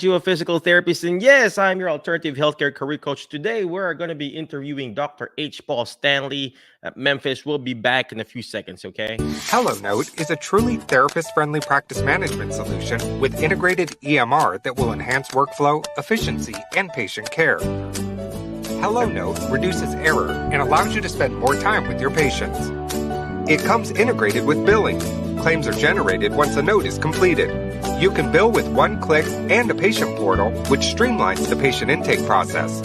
You a physical therapist, and yes, I'm your alternative healthcare career coach. Today, we're going to be interviewing Dr. H. Paul Stanley at Memphis. We'll be back in a few seconds, okay? HelloNote is a truly therapist-friendly practice management solution with integrated EMR that will enhance workflow, efficiency, and patient care. HelloNote reduces error and allows you to spend more time with your patients. It comes integrated with billing. Claims are generated once a note is completed. You can bill with one click and a patient portal, which streamlines the patient intake process.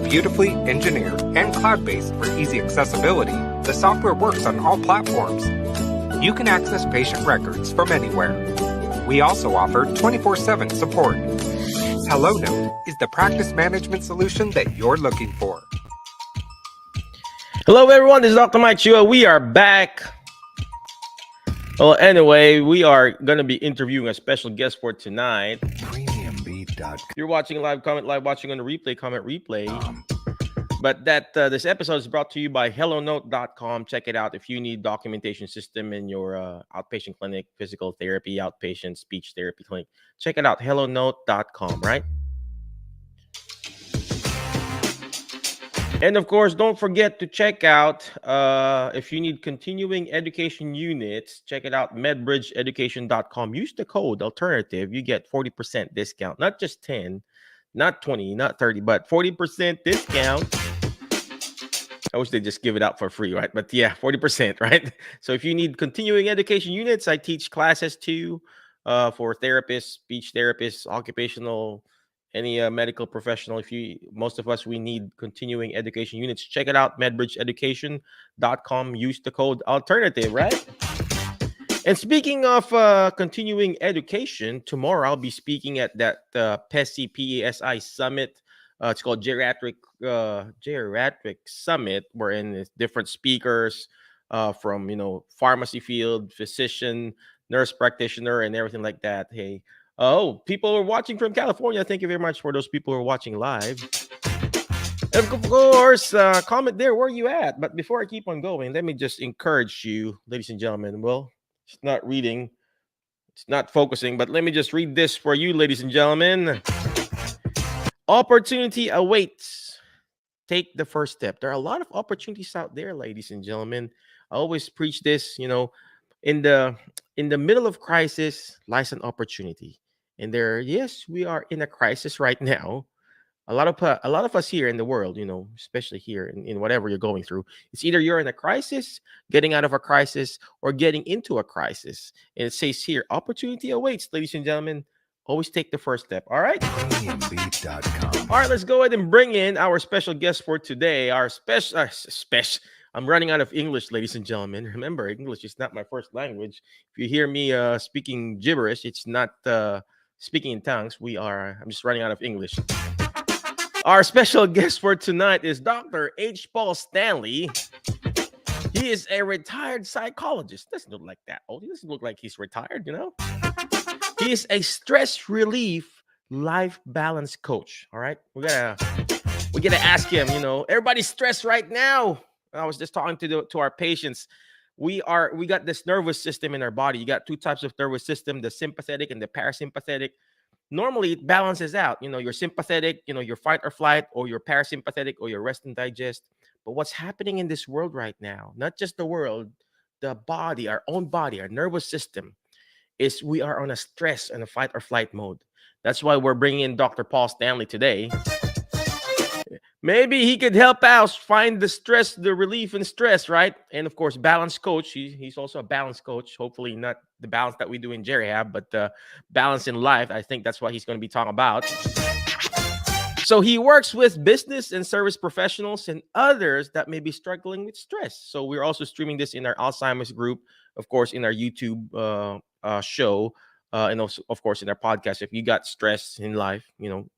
Beautifully engineered and cloud-based for easy accessibility, the software works on all platforms. You can access patient records from anywhere. We also offer 24/7 support. HelloNote is the practice management solution that you're looking for. Hello, everyone. This is Dr. Mike Chua. We are back. Well, anyway, we are going to be interviewing a special guest for tonight. Premiumbeat.com. You're watching live, comment live, watching on the replay, comment replay. But this episode is brought to you by HelloNote.com. Check it out if you need documentation system in your outpatient clinic, physical therapy, outpatient speech therapy clinic. Check it out, HelloNote.com, right? And of course, don't forget to check out if you need continuing education units, check it out, medbridgeeducation.com. Use the code alternative. You get 40% discount, not just 10, not 20, not 30, but 40% discount. I wish they just give it out for free, right? But yeah, 40%, right? So if you need continuing education units, I teach classes too for therapists, speech therapists, occupational, any medical professional. Most of us, we need continuing education units. Check it out, medbridgeeducation.com. Use the code alternative, right? And speaking of continuing education, tomorrow I'll be speaking at that PESI Summit. It's called Geriatric Summit, wherein it's different speakers from pharmacy field, physician, nurse practitioner, and everything like that. Hey, people are watching from California. Thank you very much for those people who are watching live. And of course, comment there where you at. But before I keep on going, let me just encourage you, ladies and gentlemen. Well, it's not reading, it's not focusing, but let me just read this for you, ladies and gentlemen. Opportunity awaits. Take the first step. There are a lot of opportunities out there, ladies and gentlemen. I always preach this, in the middle of crisis lies an opportunity. And yes, we are in a crisis right now. A lot of us here in the world, especially here in whatever you're going through, it's either you're in a crisis, getting out of a crisis, or getting into a crisis. And it says here, opportunity awaits, ladies and gentlemen. Always take the first step. All right. Premiumbeat.com. All right, let's go ahead and bring in our special guest for today. Our special. I'm running out of English, ladies and gentlemen. Remember, English is not my first language. If you hear me speaking gibberish, it's not speaking in tongues. I'm just running out of English. Our special guest for tonight is Dr. H. Paul Stanley. He is a retired psychologist. Doesn't look like that old. He doesn't look like he's retired, He is a stress relief life balance coach. All right. We gotta ask him, everybody's stressed right now. I was just talking to our patients. We got this nervous system in our body. You got two types of nervous system, the sympathetic and the parasympathetic. Normally it balances out. Your sympathetic, your fight or flight, or your parasympathetic, or your rest and digest. But what's happening in this world right now, not just the world, the body, our own body, our nervous system, is we are on a stress and a fight or flight mode. That's why we're bringing in Dr. Paul Stanley today. Maybe he could help us find the relief in stress, right? And of course, balance coach. He's also a balance coach. Hopefully not the balance that we do in Geriab, but balance in life. I think that's what he's going to be talking about. So he works with business and service professionals and others that may be struggling with stress. So we're also streaming this in our Alzheimer's group, of course, in our YouTube show. And also, of course, in our podcast. If you got stress in life,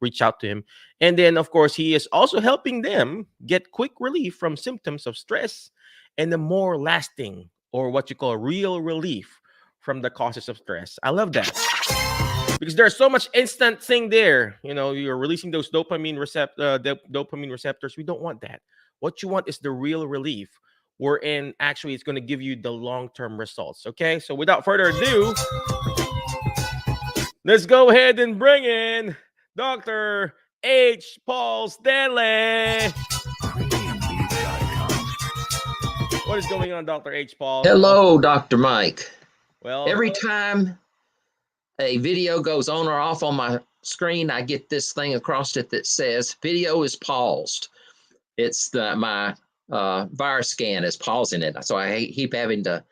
reach out to him. And then, of course, he is also helping them get quick relief from symptoms of stress and the more lasting, or what you call real relief from the causes of stress. I love that because there's so much instant thing there. You're releasing those dopamine receptors. We don't want that. What you want is the real relief, wherein actually it's going to give you the long-term results. Okay, so without further ado, Let's go ahead and bring in Dr. H. Paul Stanley. Premiumbeat.com. What is going on, Dr. H. Paul? Hello, Dr. Mike. Well, Every time a video goes on or off on my screen, I get this thing across it that says video is paused. It's my virus scan is pausing it. So I keep having to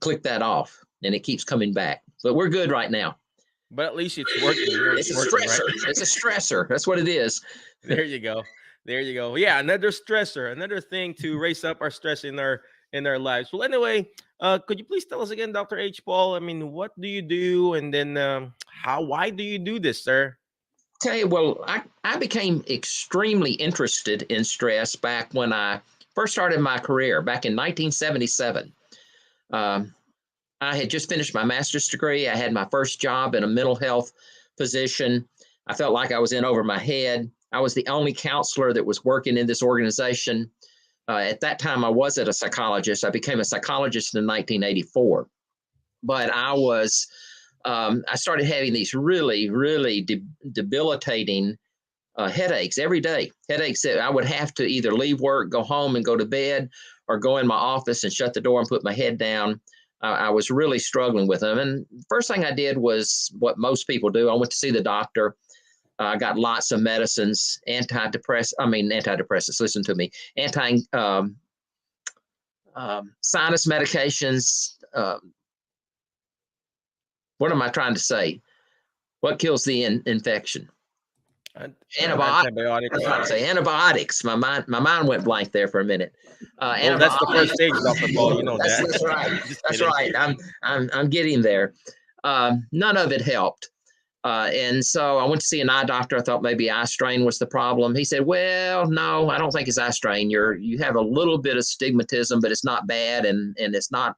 click that off, and it keeps coming back. But we're good right now. but at least it's working. It's a stressor. Right? It's a stressor. That's what it is. There you go. There you go. Yeah, another stressor, another thing to raise up our stress in our lives. Well, anyway, could you please tell us again, Dr. H. Paul? I mean, what do you do, and then why do you do this, sir? Okay, well, I became extremely interested in stress back when I first started my career back in 1977. I had just finished my master's degree. I had my first job in a mental health position. I felt like I was in over my head. I was the only counselor that was working in this organization. At that time, I wasn't a psychologist. I became a psychologist in 1984. But I started having these really, really debilitating headaches every day. Headaches that I would have to either leave work, go home and go to bed, or go in my office and shut the door and put my head down. I was really struggling with them. And first thing I did was what most people do. I went to see the doctor. I got lots of medicines, antidepressants, listen to me, sinus medications. What am I trying to say? What kills the infection? Antibiotics. I'm trying to say antibiotics. My mind went blank there for a minute. Well, that's the first stage, Dr. Paul. You know that. That's right. That's right. I'm getting there. None of it helped. And so I went to see an eye doctor. I thought maybe eye strain was the problem. He said, well, no, I don't think it's eye strain. You have a little bit of stigmatism, but it's not bad. And it's not,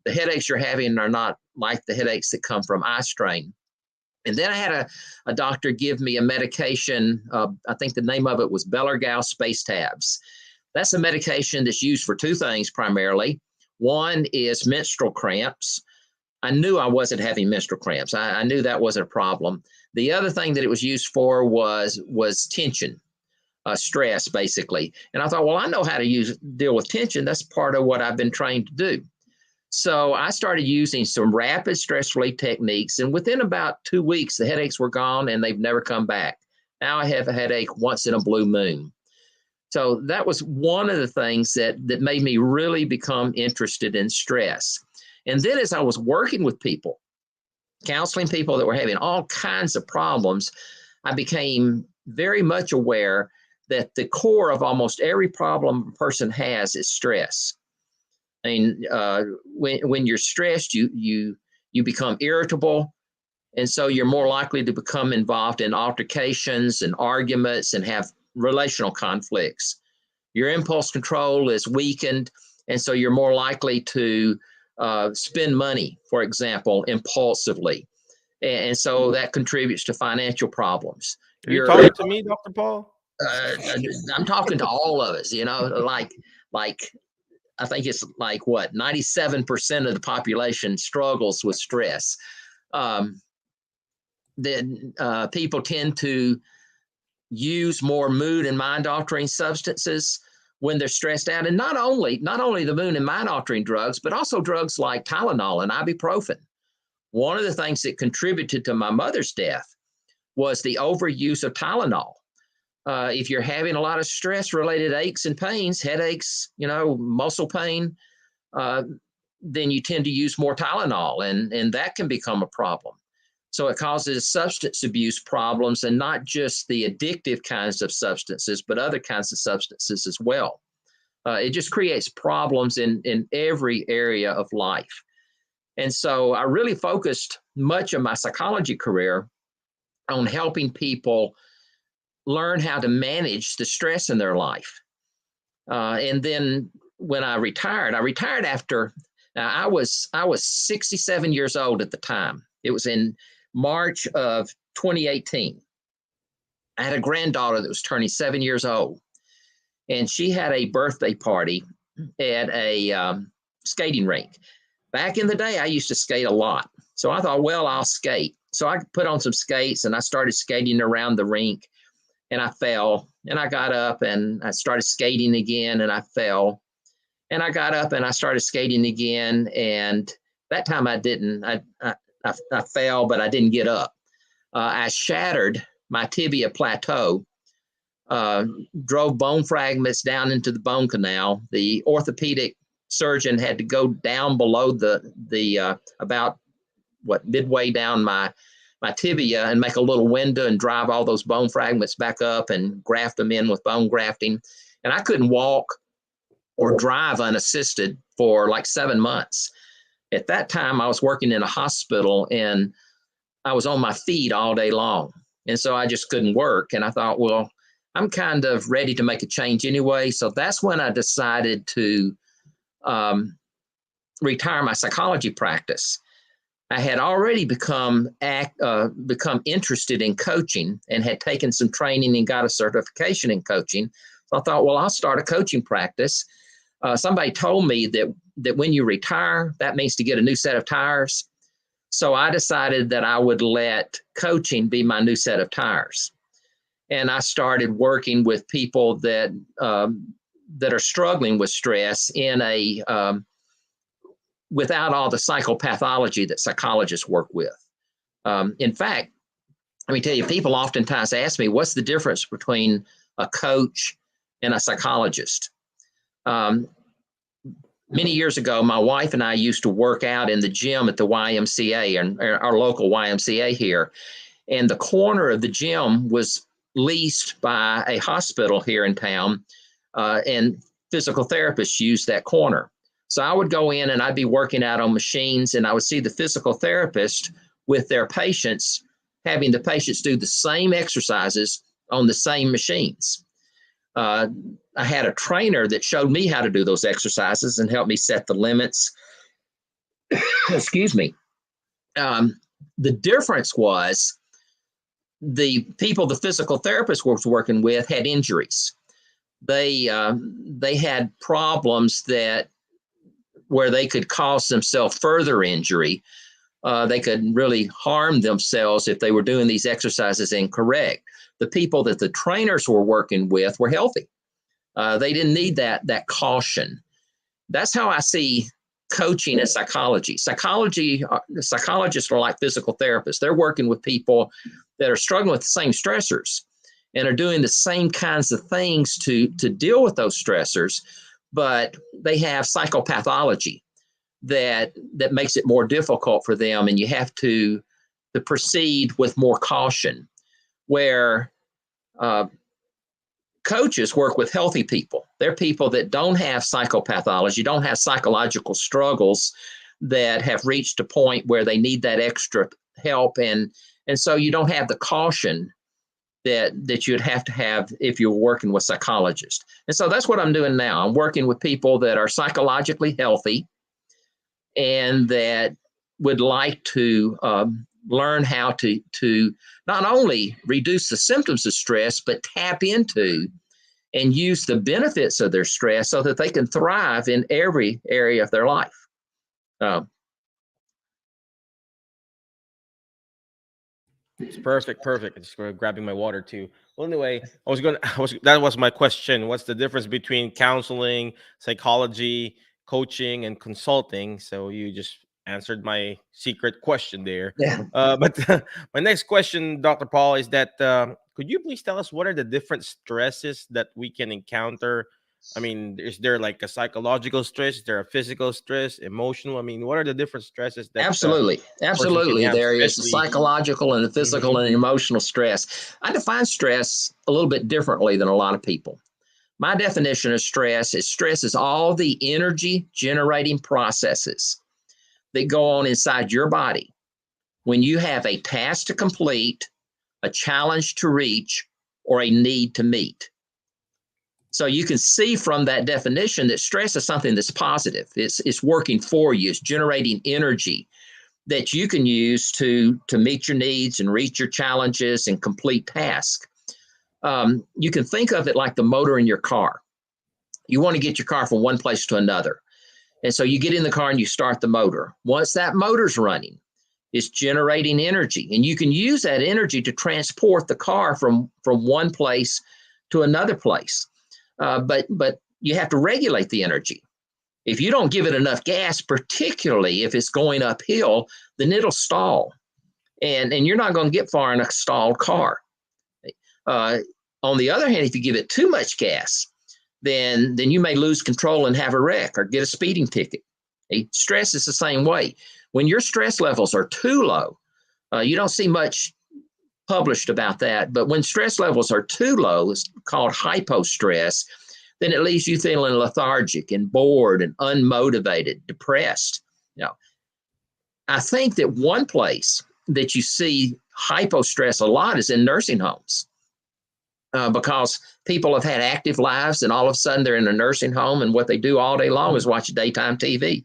the headaches you're having are not like the headaches that come from eye strain. And then I had a doctor give me a medication. I think the name of it was Bellergau Space Tabs. That's a medication that's used for two things primarily. One is menstrual cramps. I knew I wasn't having menstrual cramps. I knew that wasn't a problem. The other thing that it was used for was tension, stress, basically. And I thought, well, I know how to deal with tension. That's part of what I've been trained to do. So I started using some rapid stress relief techniques. And within about 2 weeks, the headaches were gone and they've never come back. Now I have a headache once in a blue moon. So that was one of the things that made me really become interested in stress. And then as I was working with people, counseling people that were having all kinds of problems, I became very much aware that the core of almost every problem a person has is stress. I mean, when you're stressed, you become irritable. And so you're more likely to become involved in altercations and arguments and have relational conflicts. Your impulse control is weakened. And so you're more likely to spend money, for example, impulsively. And so that contributes to financial problems. You're talking to me, Dr. Paul? I'm talking to all of us, like I think it's like 97% of the population struggles with stress. Then people tend to use more mood and mind altering substances when they're stressed out. And not only the mood and mind altering drugs, but also drugs like Tylenol and ibuprofen. One of the things that contributed to my mother's death was the overuse of Tylenol. If you're having a lot of stress-related aches and pains, headaches, muscle pain, then you tend to use more Tylenol, and that can become a problem. So it causes substance abuse problems, and not just the addictive kinds of substances, but other kinds of substances as well. It just creates problems in every area of life. And so I really focused much of my psychology career on helping people learn how to manage the stress in their life. And then when I retired after, I was 67 years old at the time. It was in March of 2018. I had a granddaughter that was turning 7 years old, and she had a birthday party at a skating rink. Back in the day, I used to skate a lot. So I thought, well, I'll skate. So I put on some skates and I started skating around the rink, and I fell, and I got up and I started skating again, and I fell, and I got up and I started skating again. And that time I didn't, I fell, but I didn't get up. I shattered my tibia plateau, drove bone fragments down into the bone canal. The orthopedic surgeon had to go down below the about midway down my tibia and make a little window and drive all those bone fragments back up and graft them in with bone grafting. And I couldn't walk or drive unassisted for like 7 months. At that time, I was working in a hospital and I was on my feet all day long. And so I just couldn't work. And I thought, well, I'm kind of ready to make a change anyway. So that's when I decided to retire my psychology practice. I had already become interested in coaching and had taken some training and got a certification in coaching. So I thought, well, I'll start a coaching practice. Somebody told me that when you retire, that means to get a new set of tires. So I decided that I would let coaching be my new set of tires. And I started working with people that are struggling with stress in without all the psychopathology that psychologists work with. In fact, let me tell you, people oftentimes ask me, what's the difference between a coach and a psychologist? Many years ago, my wife and I used to work out in the gym at the YMCA, and our local YMCA here. And the corner of the gym was leased by a hospital here in town, and physical therapists used that corner. So I would go in and I'd be working out on machines, and I would see the physical therapist with their patients, having the patients do the same exercises on the same machines. I had a trainer that showed me how to do those exercises and helped me set the limits. Excuse me. The difference was the people the physical therapist was working with had injuries. They had problems where they could cause themselves further injury. They could really harm themselves if they were doing these exercises incorrect. The people that the trainers were working with were healthy. They didn't need that caution. That's how I see coaching and psychology. Psychologists are like physical therapists. They're working with people that are struggling with the same stressors and are doing the same kinds of things to deal with those stressors, but they have psychopathology that makes it more difficult for them, and you have to proceed with more caution. Where coaches work with healthy people. They're people that don't have psychopathology, don't have psychological struggles that have reached a point where they need that extra help, and so you don't have the caution that you'd have to have if you're working with psychologists. And so that's what I'm doing now. I'm working with people that are psychologically healthy and that would like to learn how to not only reduce the symptoms of stress, but tap into and use the benefits of their stress so that they can thrive in every area of their life. It's perfect. I'm just grabbing my water too. Well, anyway, that was my question. What's the difference between counseling, psychology, coaching, and consulting? So you just answered my secret question there. Yeah. But my next question, Dr. Paul, is that could you please tell us what are the different stresses that we can encounter? I mean, is there like a psychological stress? Is there a physical stress, emotional? I mean, what are the different stresses that Absolutely. have, There is the especially- psychological and the physical and emotional stress. I define stress a little bit differently than a lot of people. My definition of stress is all the energy generating processes that go on inside your body when you have a task to complete, a challenge to reach, or a need to meet. So you can see from that definition that stress is something that's positive. It's working for you. It's generating energy that you can use to meet your needs and reach your challenges and complete tasks. You can think of it like the motor in your car. You want to get your car from one place to another. And so you get in the car and you start the motor. Once that motor's running, It's generating energy, and you can use that energy to transport the car from one place to another place. But you have to regulate the energy. If you don't give it enough gas, particularly if it's going uphill, then it'll stall, and you're not going to get far in a stalled car. On the other hand, if you give it too much gas, then you may lose control and have a wreck or get a speeding ticket. Stress is the same way. When your stress levels are too low, you don't see much published about that, but when stress levels are too low, it's called hypo stress, then it leaves you feeling lethargic and bored and unmotivated, depressed. I think that one place that you see hypo stress a lot is in nursing homes. Because people have had active lives and all of a sudden they're in a nursing home, and what they do all day long is watch daytime TV.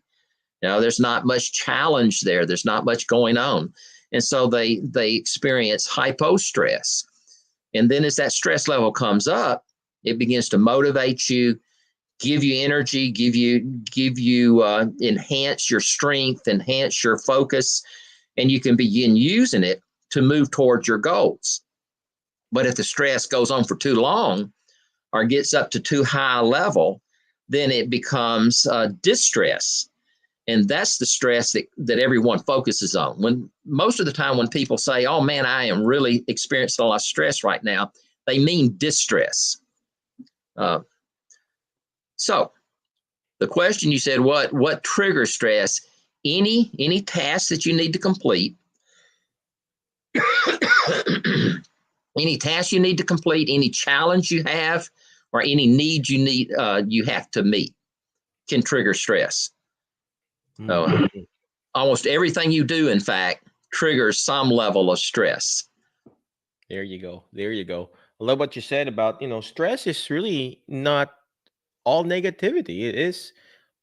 There's not much challenge there. There's not much going on. And so they experience hypo stress. And then as that stress level comes up, it begins to motivate you, give you energy, give you enhance your strength, enhance your focus, and you can begin using it to move towards your goals. But if the stress goes on for too long or gets up to too high a level, then it becomes distress. And that's the stress that everyone focuses on. When most of the time when people say, oh man, I am really experiencing a lot of stress right now, they mean distress. So the question you said, what triggers stress? Any task that you need to complete, any task you need to complete, any challenge you have, or any need you have to meet can trigger stress. So almost everything you do, in fact, triggers some level of stress. There you go. I love what you said about, stress is really not all negativity. It is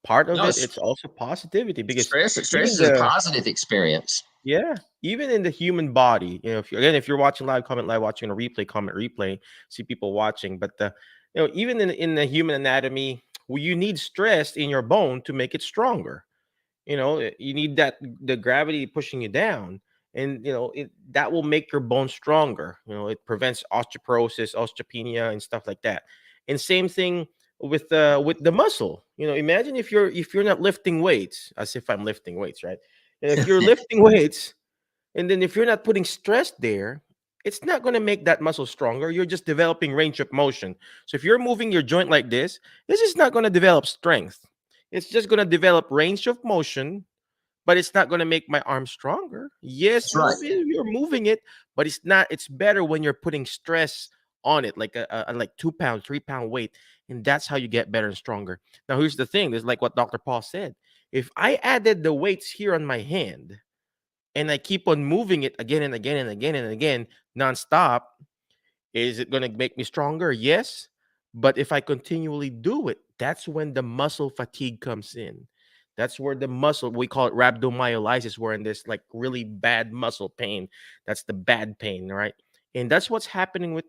part of No, it. It's also positivity, because stress even is a positive experience. yeah, even in the human body, if you're watching live, comment live, watching a replay, comment replay, see people watching. But even in the human anatomy, you need stress in your bone to make it stronger. You need the gravity pushing you down, and that will make your bone stronger. It prevents osteoporosis, osteopenia, and stuff like that. And same thing with the muscle. Imagine if you're not lifting weights, as if I'm lifting weights, right? And if you're lifting weights, and then if you're not putting stress there, it's not going to make that muscle stronger. You're just developing range of motion. So if you're moving your joint like this is not going to develop strength. It's just going to develop range of motion, but it's not going to make my arm stronger. Yes, That's right. you're moving it, but it's not. It's better when you're putting stress on it, like a like 2 pound, 3 pound weight, and that's how you get better and stronger. Now, here's the thing: there's like what Dr. Paul said. If I added the weights here on my hand, and I keep on moving it again and again and again and again nonstop, is it going to make me stronger? Yes. But if I continually do it, that's when the muscle fatigue comes in. That's where the muscle, we call it rhabdomyolysis, where in this like really bad muscle pain, that's the bad pain, right? And that's what's happening with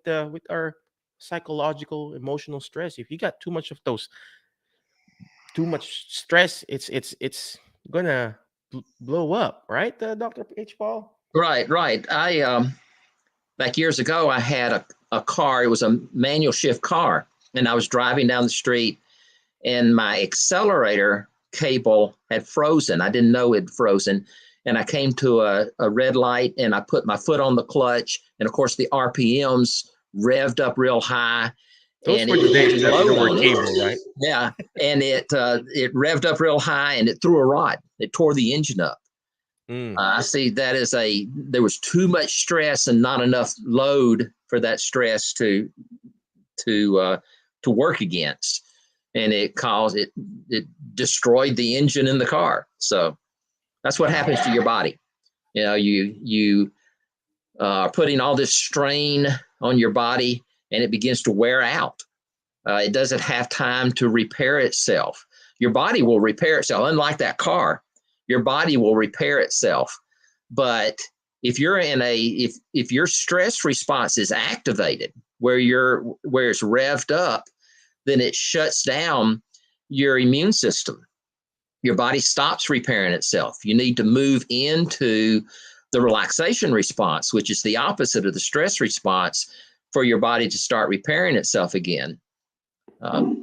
our psychological, emotional stress. If you got too much of those, too much stress, it's gonna blow up, right, Dr. H. Paul? Right. I back years ago, I had a car. It was a manual shift car, and I was driving down the street, and my accelerator cable had frozen. I didn't know it had frozen, and I came to a red light, and I put my foot on the clutch, and of course the RPMs revved up real high. Those and were the days that we were on cable, right? Yeah, and it revved up real high, and it threw a rod. It tore the engine up. I see that as there was too much stress and not enough load for that stress to work against, and it destroyed the engine in the car. So that's what happens to your body. You are putting all this strain on your body, and it begins to wear out. It doesn't have time to repair itself. Your body will repair itself. Unlike that car, your body will repair itself. But if you're if your stress response is activated, where it's revved up, then it shuts down your immune system. your body stops repairing itself. You need to move into the relaxation response, which is the opposite of the stress response, for your body to start repairing itself again. All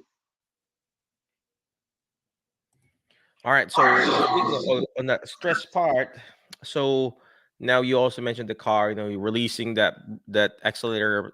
right. So speaking of on that stress part, so now you also mentioned the car. You're releasing that accelerator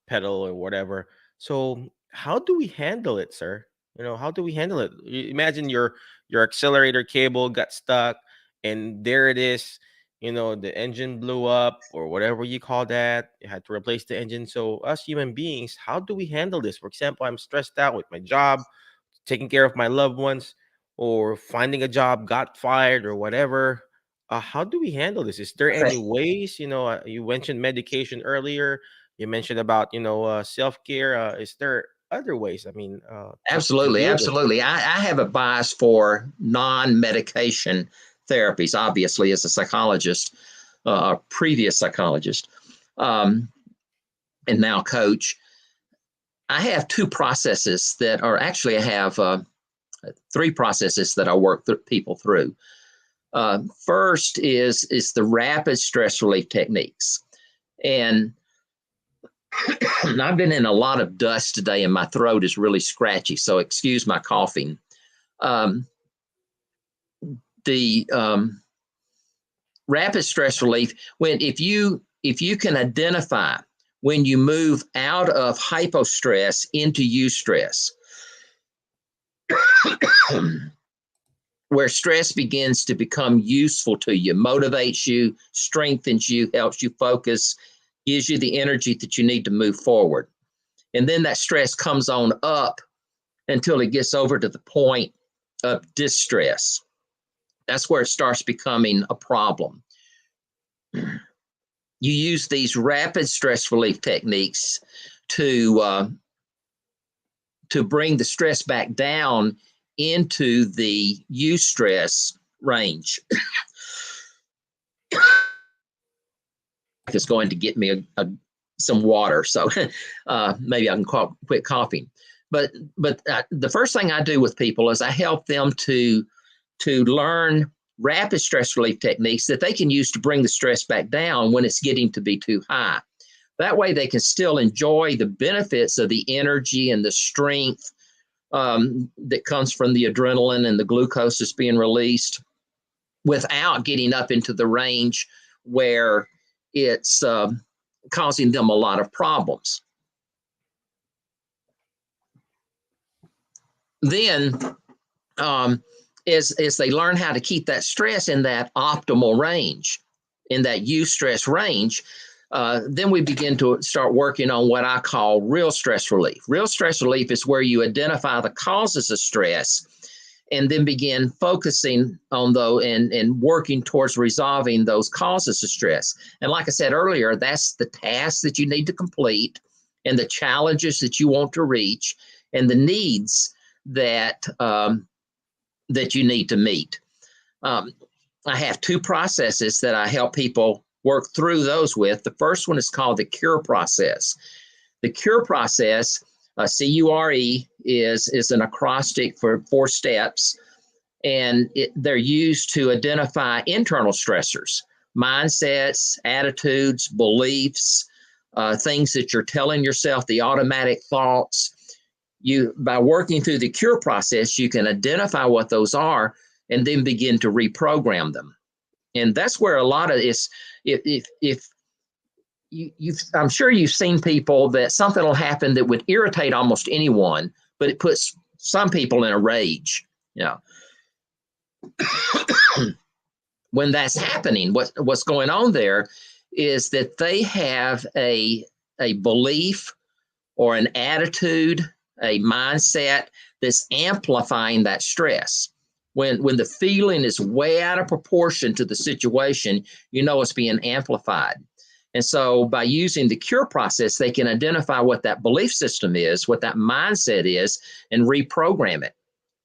pedal or whatever. So how do we handle it, sir? How do we handle it? Imagine your accelerator cable got stuck, and there it is. The engine blew up or whatever you call that. You had to replace the engine. So us human beings, how do we handle this? For example, I'm stressed out with my job, taking care of my loved ones, or finding a job, got fired, or whatever. How do we handle this? Is there any ways? You mentioned medication earlier. You mentioned about self care. Is there other ways? I mean, to Absolutely, deal with it? absolutely. I have a bias for non-medication therapies, obviously, as a psychologist, a previous psychologist, and now coach. I have two processes that are actually, I have three processes that I work people through. First is the rapid stress relief techniques. And I've been in a lot of dust today and my throat is really scratchy, so excuse my coughing. The rapid stress relief, if you can identify when you move out of hypostress into eustress, where stress begins to become useful to you, motivates you, strengthens you, helps you focus, gives you the energy that you need to move forward. And then that stress comes on up until it gets over to the point of distress. That's where it starts becoming a problem. You use these rapid stress relief techniques to bring the stress back down into the eustress range. It's going to get me some water, so maybe I can quit coughing. But the first thing I do with people is I help them to learn rapid stress relief techniques that they can use to bring the stress back down when it's getting to be too high. That way they can still enjoy the benefits of the energy and the strength that comes from the adrenaline and the glucose that's being released without getting up into the range where it's causing them a lot of problems. Then, as they learn how to keep that stress in that optimal range, in that eustress range, then we begin to start working on what I call real stress relief. Real stress relief is where you identify the causes of stress and then begin focusing on those and working towards resolving those causes of stress. And like I said earlier, that's the tasks that you need to complete and the challenges that you want to reach and the needs that you need to meet. I have two processes that I help people work through those with. The first one is called the CURE process. The CURE process, C-U-R-E, is an acrostic for 4 steps, and they're used to identify internal stressors, mindsets, attitudes, beliefs, things that you're telling yourself, the automatic thoughts. By working through the CURE process, you can identify what those are and then begin to reprogram them. And that's where a lot of this, I'm sure you've seen people that something will happen that would irritate almost anyone, but it puts some people in a rage. When that's happening, what's going on there is that they have a belief or an attitude, a mindset that's amplifying that stress. When the feeling is way out of proportion to the situation, it's being amplified. And so by using the CURE process, they can identify what that belief system is, what that mindset is, and reprogram it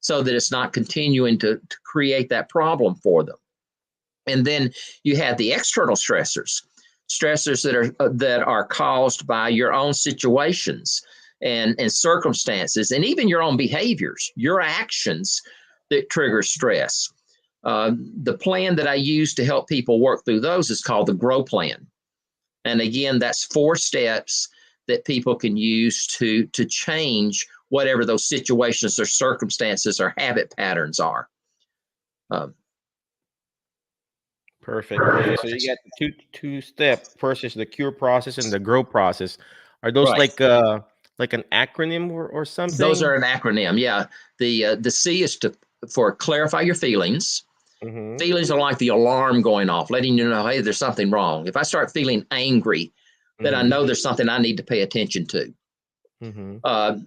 so that it's not continuing to create that problem for them. And then you have the external stressors that are caused by your own situations and circumstances, and even your own behaviors, your actions that triggers stress. The plan that I use to help people work through those is called the GROW plan. And again, that's 4 steps that people can use to change whatever those situations or circumstances or habit patterns are. Perfect. So you got the two step. First is the cure process and the grow process. Are those Right. like an acronym or something? Those are an acronym. Yeah. The C is for clarify your feelings. Mhm. Feelings are like the alarm going off, letting you know, hey, there's something wrong. If I start feeling angry, then I know there's something I need to pay attention to. Mhm.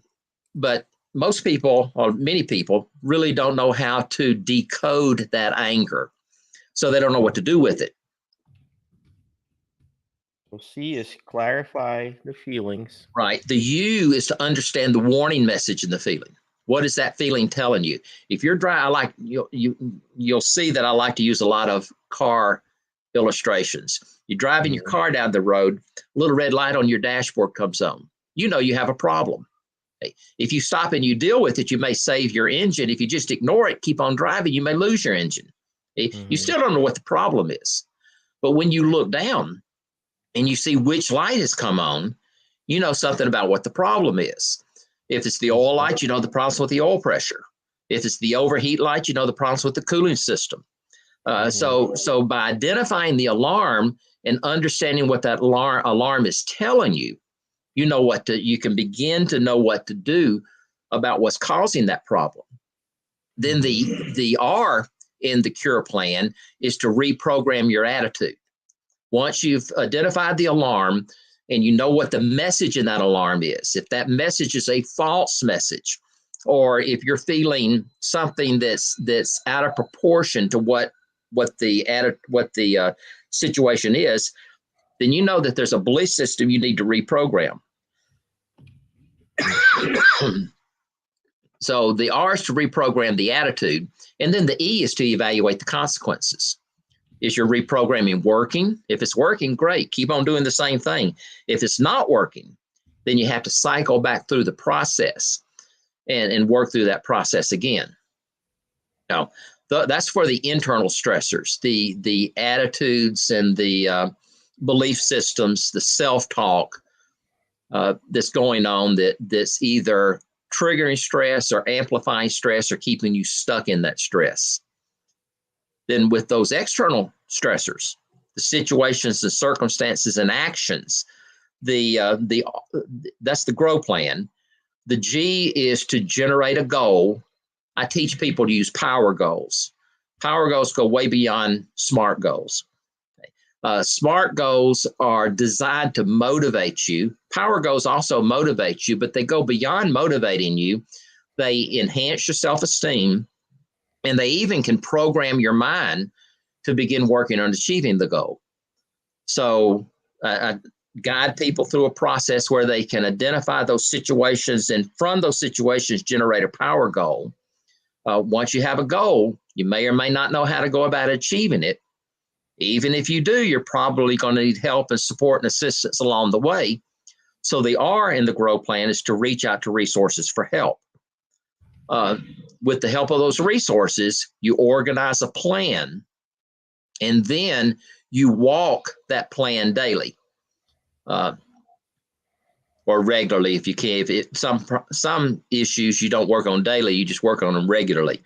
But most people, or many people, really don't know how to decode that anger. So they don't know what to do with it. So C is clarify the feelings. Right. The U is to understand the warning message in the feeling. What is that feeling telling you? If you're dry, you'll see that I like to use a lot of car illustrations. You're driving your car down the road, a little red light on your dashboard comes on. You know you have a problem. If you stop and you deal with it, you may save your engine. If you just ignore it, keep on driving, you may lose your engine. You still don't know what the problem is. But when you look down and you see which light has come on, you know something about what the problem is. If it's the oil light, you know the problem's with the oil pressure. If it's the overheat light, you know the problem's with the cooling system. So by identifying the alarm and understanding what that alarm is telling you, you can begin to know what to do about what's causing that problem. Then the R in the cure plan is to reprogram your attitude. Once you've identified the alarm and you know what the message in that alarm is, if that message is a false message, or if you're feeling something that's out of proportion to what the situation is, then you know that there's a belief system you need to reprogram. So the R is to reprogram the attitude, and then the E is to evaluate the consequences. Is your reprogramming working? If it's working, great. Keep on doing the same thing. If it's not working, then you have to cycle back through the process and work through that process again. Now, that's for the internal stressors, the attitudes and the belief systems, the self-talk that's going on that's either triggering stress or amplifying stress or keeping you stuck in that stress. Then with those external stressors, the situations, the circumstances, and actions, that's the GROW plan. The G is to generate a goal. I teach people to use power goals. Power goals go way beyond SMART goals. SMART goals are designed to motivate you. Power goals also motivate you, but they go beyond motivating you. They enhance your self-esteem, and they even can program your mind to begin working on achieving the goal. So I guide people through a process where they can identify those situations and from those situations generate a power goal. Once you have a goal, you may or may not know how to go about achieving it. Even if you do, you're probably going to need help and support and assistance along the way. So the R in the GROW plan is to reach out to resources for help. With the help of those resources, you organize a plan, and then you walk that plan daily, or regularly if you can. Some issues you don't work on daily, you just work on them regularly,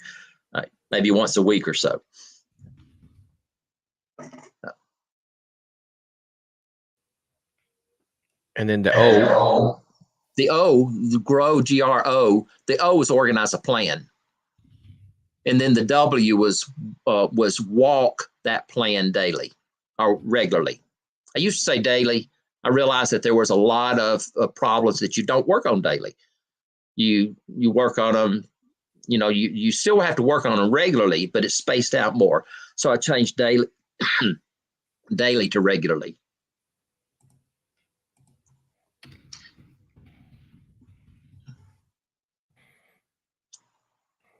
maybe once a week or so. And then the O. The O, the GROW, GRO, the O is organize a plan. And then the W was walk that plan daily or regularly. I used to say daily. I realized that there was a lot of problems that you don't work on daily. You work on them, you still have to work on them regularly, but it's spaced out more. So I changed daily to regularly.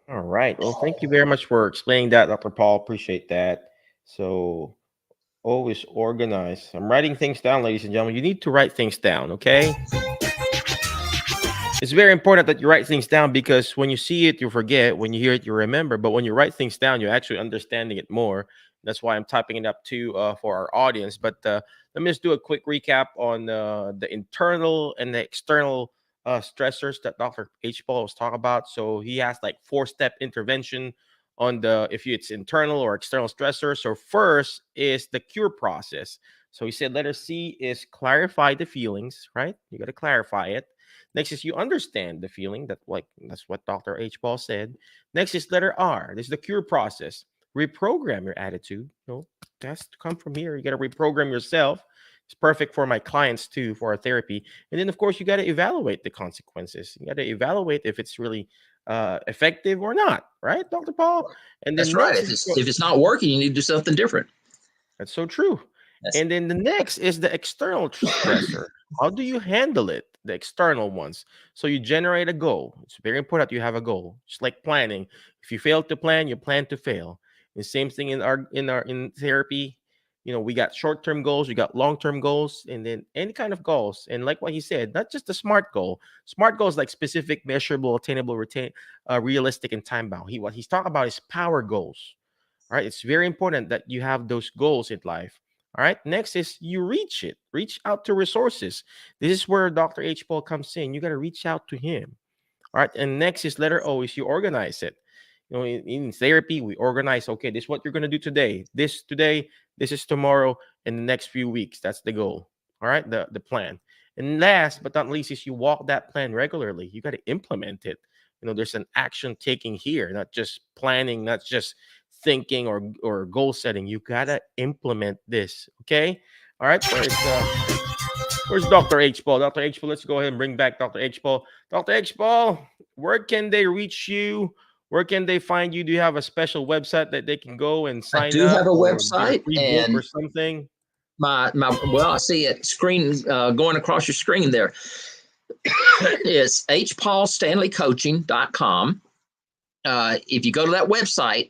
All right. Well, thank you very much for explaining that, Dr. Paul. Appreciate that. So O is organized. I'm writing things down, ladies and gentlemen. You need to write things down, okay? It's very important that you write things down, because when you see it, you forget. When you hear it, you remember. But when you write things down, you're actually understanding it more. That's why I'm typing it up too, for our audience. But let me just do a quick recap on the internal and the external stressors that Dr. H. Paul was talking about. So he has like 4-step intervention on the if it's internal or external stressor. So first is the cure process. So he said letter C is clarify the feelings, right? You got to clarify it. Next is you understand the feeling, that like that's what Dr. H. Paul said. Next is letter R. This is the cure process. Reprogram your attitude. That's to come from here. You got to reprogram yourself. It's perfect for my clients too, for our therapy. And then of course you got to evaluate the consequences. You got to evaluate if it's really effective or not, right, Dr. Paul? And That's then right. next If is it's not working, you need to do something different. that's so true. That's And then the next is the external stressor. How do you handle it? The external ones. So you generate a goal. It's very important you have a goal. Just like planning. If you fail to plan, you plan to fail. The same thing in therapy. We got short-term goals, we got long-term goals, and then any kind of goals. And like what he said, not just a SMART goal. SMART goals like specific, measurable, attainable, realistic, and time bound. What he's talking about is power goals. All right. It's very important that you have those goals in life. All right. Next is you reach it. Reach out to resources. This is where Dr. H. Paul comes in. You got to reach out to him. All right. And next is letter O is you organize it. In therapy, we organize, okay, this is what you're going to do today. This today, this is tomorrow, in the next few weeks. That's the goal. All right. The plan. And last but not least is you walk that plan regularly. You got to implement it. There's an action taking here, not just planning, not just thinking or goal setting. You gotta implement this. Okay. All right. Where's Dr. H. Paul? Dr. H. Paul, let's go ahead and bring back Dr. H. Paul. Dr. H. Paul, where can they reach you? Where can they find you? Do you have a special website that they can go and I sign do up have a or get a website, free book and or something? my well, I see it screen going across your screen there. It's hpaulstanleycoaching.com. If you go to that website,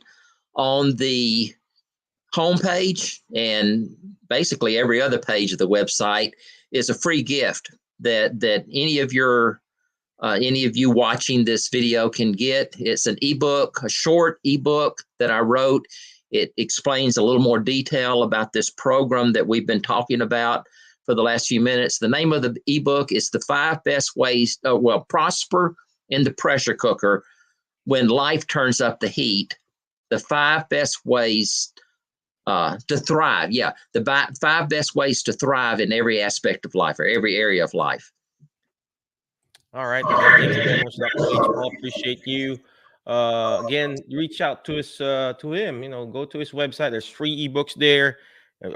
on the homepage and basically every other page of the website is a free gift that any of you watching this video can get. It's an ebook, a short ebook that I wrote. It explains a little more detail about this program that we've been talking about for the last few minutes. The name of the ebook is The 5 Best Ways, Prosper in the Pressure Cooker When Life Turns Up the Heat. The 5 best ways to thrive. Yeah, the 5 best ways to thrive in every aspect of life or every area of life. All right. Again, thank you very much, Dr. H. Paul. Appreciate you. Again, reach out to him. Go to his website. There's free ebooks there.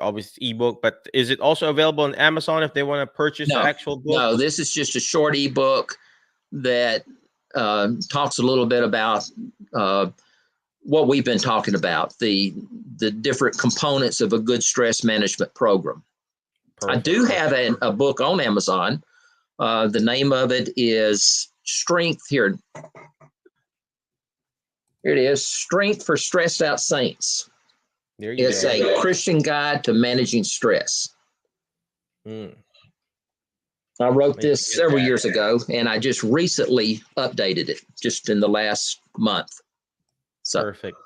Obviously, ebook, but is it also available on Amazon if they want to purchase the actual book? No, this is just a short ebook that talks a little bit about what we've been talking about, the different components of a good stress management program. Perfect. I do have a book on Amazon. The name of it is Strength. Here it is, Strength for Stressed Out Saints. It's a Christian guide to managing stress. I wrote this several years ago, and I just recently updated it just in the last month. So. Perfect.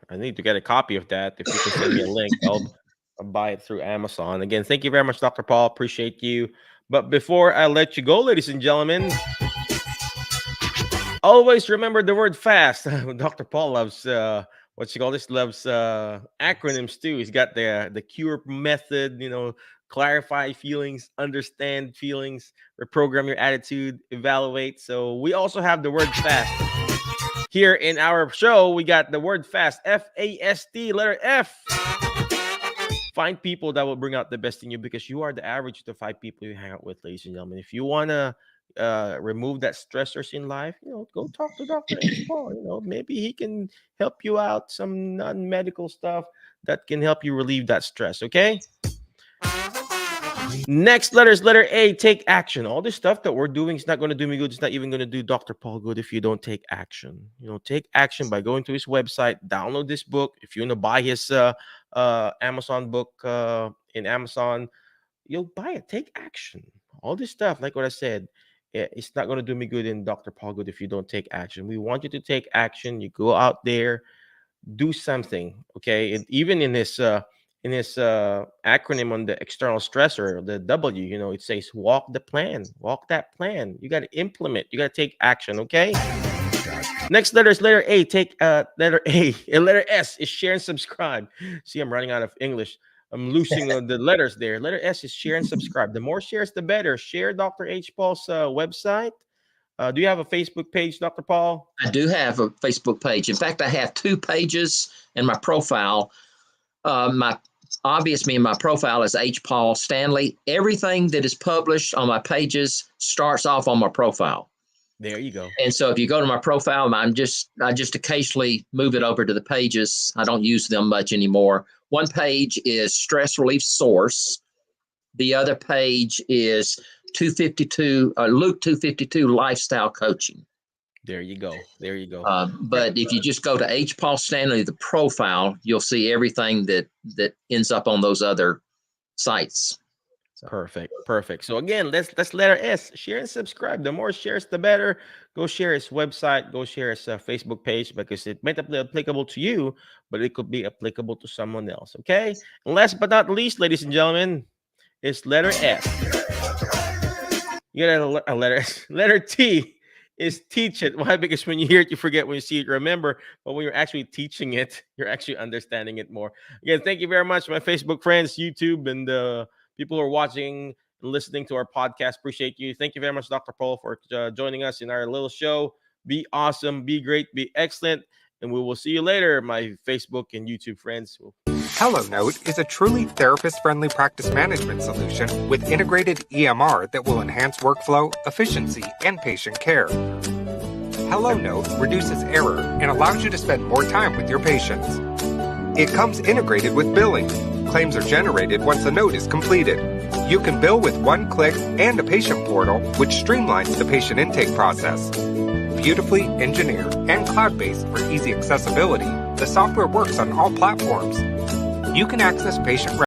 I need to get a copy of that. If you can send me a link, I'll buy it through Amazon. Again, thank you very much, Dr. Paul. Appreciate you. But before I let you go, ladies and gentlemen, always remember the word fast. Dr. Paul loves loves acronyms too. He's got the cure method, clarify feelings, understand feelings, reprogram your attitude, evaluate. So we also have the word fast. Here in our show, we got the word fast, F-A-S-T, letter F. Find people that will bring out the best in you, because you are the average of the 5 people you hang out with, ladies and gentlemen. If you want to remove that stressors in life, go talk to Dr. H. Paul. Maybe he can help you out, some non-medical stuff that can help you relieve that stress, okay? Next letter is letter A, take action. All this stuff that we're doing is not going to do me good. It's not even going to do Dr. Paul good if you don't take action. Take action by going to his website, download this book. If you want to buy his Amazon book in Amazon, you'll buy it. Take action. All this stuff, like what I said, it's not going to do me good and Dr. Paul good if you don't take action. We want you to take action. You go out there, do something, okay? And even in this acronym on the external stressor, the W, it says walk the plan, walk that plan. You got to implement, you got to take action, okay? Next letter is letter A. Take letter A. And letter S is share and subscribe. See, I'm running out of English. I'm losing the letters there. Letter S is share and subscribe. The more shares, the better. Share Dr. H. Paul's website. Do you have a Facebook page, Dr. Paul? I do have a Facebook page. In fact, I have 2 pages in my profile. My profile is H Paul Stanley. Everything that is published on my pages starts off on my profile. There you go. And so if you go to my profile, I just occasionally move it over to the pages. I don't use them much anymore. One page is stress relief source. The other page is Luke 252 lifestyle coaching. There you go. There you go. But if you just go to H Paul Stanley, the profile, you'll see everything that ends up on those other sites. Perfect. So again, let's letter S, share and subscribe. The more shares, the better. Go share his website. Go share his Facebook page, because it might be applicable to you, but it could be applicable to someone else. Okay. And last but not least, ladies and gentlemen, is letter S. You got a letter S. Letter T is teach it. Why? Because when you hear it, you forget. When you see it, you remember. But when you're actually teaching it, you're actually understanding it more. Again, thank you very much, my Facebook friends, YouTube, and people who are watching and listening to our podcast. Appreciate you. Thank you very much, Dr. Paul, for joining us in our little show. Be awesome, be great, be excellent. And we will see you later, my Facebook and YouTube friends. HelloNote is a truly therapist-friendly practice management solution with integrated EMR that will enhance workflow, efficiency, and patient care. HelloNote reduces error and allows you to spend more time with your patients. It comes integrated with billing. Claims are generated once a note is completed. You can bill with one click and a patient portal, which streamlines the patient intake process. Beautifully engineered and cloud-based for easy accessibility, the software works on all platforms. You can access patient